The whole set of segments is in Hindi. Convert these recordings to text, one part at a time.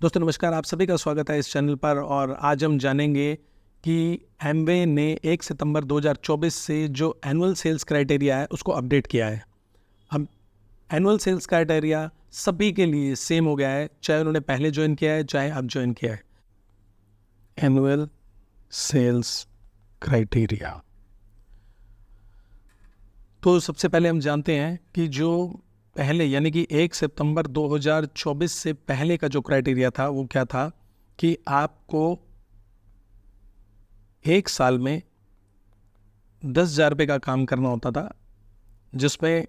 दोस्तों नमस्कार, आप सभी का स्वागत है इस चैनल पर। और आज हम जानेंगे कि एमवे ने 1 सितंबर 2024 से जो एनुअल सेल्स क्राइटेरिया है उसको अपडेट किया है। अब एनुअल सेल्स क्राइटेरिया सभी के लिए सेम हो गया है, चाहे उन्होंने पहले ज्वाइन किया है चाहे अब ज्वाइन किया है। एनुअल सेल्स क्राइटेरिया, तो सबसे पहले हम जानते हैं कि जो पहले यानी कि 1 सितंबर 2024 से पहले का जो क्राइटेरिया था वो क्या था कि आपको एक साल में 10,000 रुपये का काम करना होता था, जिसमें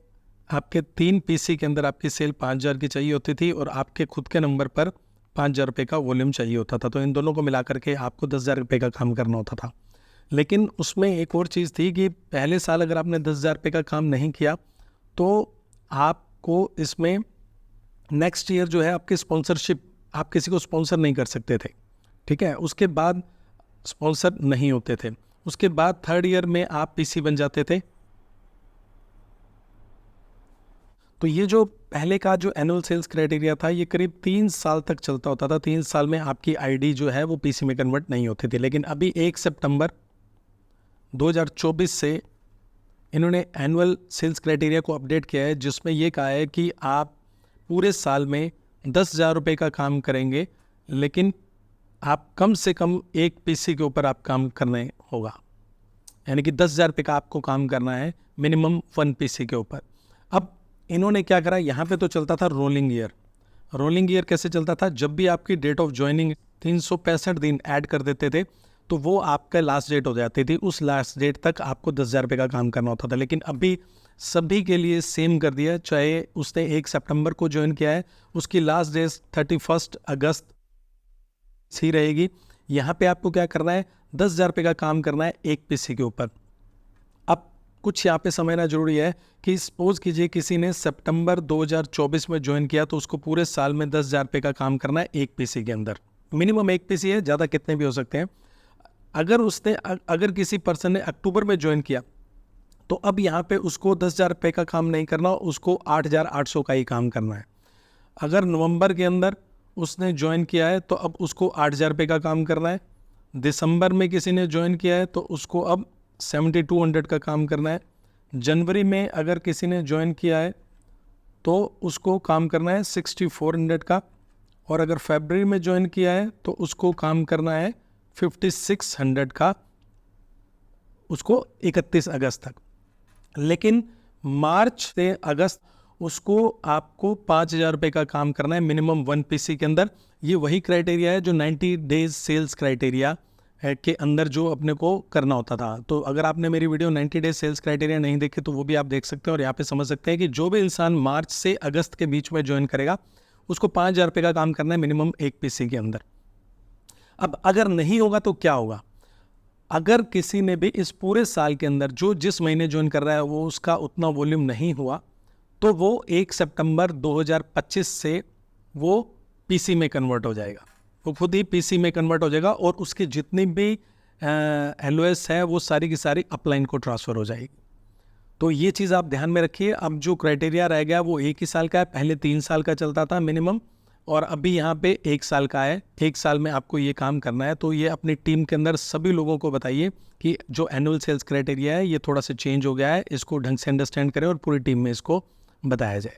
आपके 3 पीसी के अंदर आपकी सेल 5,000 की चाहिए होती थी और आपके खुद के नंबर पर 5,000 रुपये का वॉल्यूम चाहिए होता था। तो इन दोनों को मिला करके आपको 10,000 रुपये का काम करना होता था। लेकिन उसमें एक और चीज़ थी कि पहले साल अगर आपने 10,000 रुपये का काम नहीं किया तो आपको इसमें नेक्स्ट ईयर जो है आपकी स्पॉन्सरशिप, आप किसी को स्पॉन्सर नहीं कर सकते थे। ठीक है, उसके बाद स्पॉन्सर नहीं होते थे। उसके बाद 3rd ईयर में आप पीसी बन जाते थे। तो ये जो पहले का जो एनुअल सेल्स क्राइटेरिया था ये करीब 3 साल तक चलता होता था। 3 साल में आपकी आईडी जो है वो पीसी में कन्वर्ट नहीं होती थी। लेकिन अभी 1 सितंबर 2024 से इन्होंने एनुअल सेल्स क्राइटेरिया को अपडेट किया है, जिसमें ये कहा है कि आप पूरे साल में 10,000 रुपये का काम करेंगे, लेकिन आप कम से कम एक पीसी के ऊपर आप काम करने होगा। यानी कि 10,000 रुपये का आपको काम करना है, मिनिमम 1 पीसी के ऊपर। अब इन्होंने क्या करा, यहाँ पे तो चलता था रोलिंग ईयर। रोलिंग ईयर कैसे चलता था, जब भी आपकी डेट ऑफ ज्वाइनिंग 365 दिन ऐड कर देते थे तो वो आपका लास्ट डेट हो जाती थी। उस लास्ट डेट तक आपको 10,000 रुपये का काम करना होता था। लेकिन अभी सभी के लिए सेम कर दिया, चाहे उसने 1 सितंबर को ज्वाइन किया है, उसकी लास्ट डेट 31 अगस्त ही रहेगी। यहाँ पे आपको क्या करना है, 10,000 रुपये का काम करना है एक पीसी के ऊपर। अब कुछ यहाँ पे समझना जरूरी है कि सपोज कीजिए किसी ने सितंबर 2024 में ज्वाइन किया तो उसको पूरे साल में 10,000 रुपये का काम करना है एक पीसी के अंदर। मिनिमम एक पीसी है, ज़्यादा कितने भी हो सकते हैं। अगर किसी पर्सन ने अक्टूबर में ज्वाइन किया तो अब यहाँ पे उसको 10,000 रुपये का काम नहीं करना, उसको 8,800 का ही काम करना है। अगर नवंबर के अंदर उसने ज्वाइन किया है तो अब उसको 8,000 रुपये का काम करना है। दिसंबर में किसी ने ज्वाइन किया है तो उसको अब 7,200 का काम करना है। जनवरी में अगर किसी ने ज्वाइन किया है तो उसको काम करना है 6,400 का। और अगर फरवरी में ज्वाइन किया है तो उसको काम करना है 5,600 का, उसको 31 अगस्त तक। लेकिन मार्च से अगस्त उसको आपको 5,000 रुपये का काम करना है मिनिमम 1 पीसी के अंदर। ये वही क्राइटेरिया है जो 90 डेज सेल्स क्राइटेरिया के अंदर जो अपने को करना होता था। तो अगर आपने मेरी वीडियो 90 डेज सेल्स क्राइटेरिया नहीं देखी तो वो भी आप देख सकते हैं और यहाँ पे समझ सकते हैं कि जो भी इंसान मार्च से अगस्त के बीच में ज्वाइन करेगा उसको 5,000 रुपये का काम करना है मिनिमम एक पीसी के अंदर। अब अगर नहीं होगा तो क्या होगा, अगर किसी ने भी इस पूरे साल के अंदर जो जिस महीने ज्वाइन कर रहा है वो उसका उतना वॉल्यूम नहीं हुआ तो वो 1 सितंबर 2025 से वो पीसी में कन्वर्ट हो जाएगा। वो खुद ही पीसी में कन्वर्ट हो जाएगा और उसकी जितनी भी एलओएस है वो सारी की सारी अपलाइन को ट्रांसफ़र हो जाएगी। तो ये चीज़ आप ध्यान में रखिए। अब जो क्राइटेरिया रह गया वो 1 ही साल का है, पहले 3 साल का चलता था मिनिमम, और अभी यहाँ पे 1 साल का है। 1 साल में आपको ये काम करना है। तो ये अपनी टीम के अंदर सभी लोगों को बताइए कि जो एनुअल सेल्स क्राइटेरिया है ये थोड़ा सा चेंज हो गया है, इसको ढंग से अंडरस्टैंड करें और पूरी टीम में इसको बताया जाए।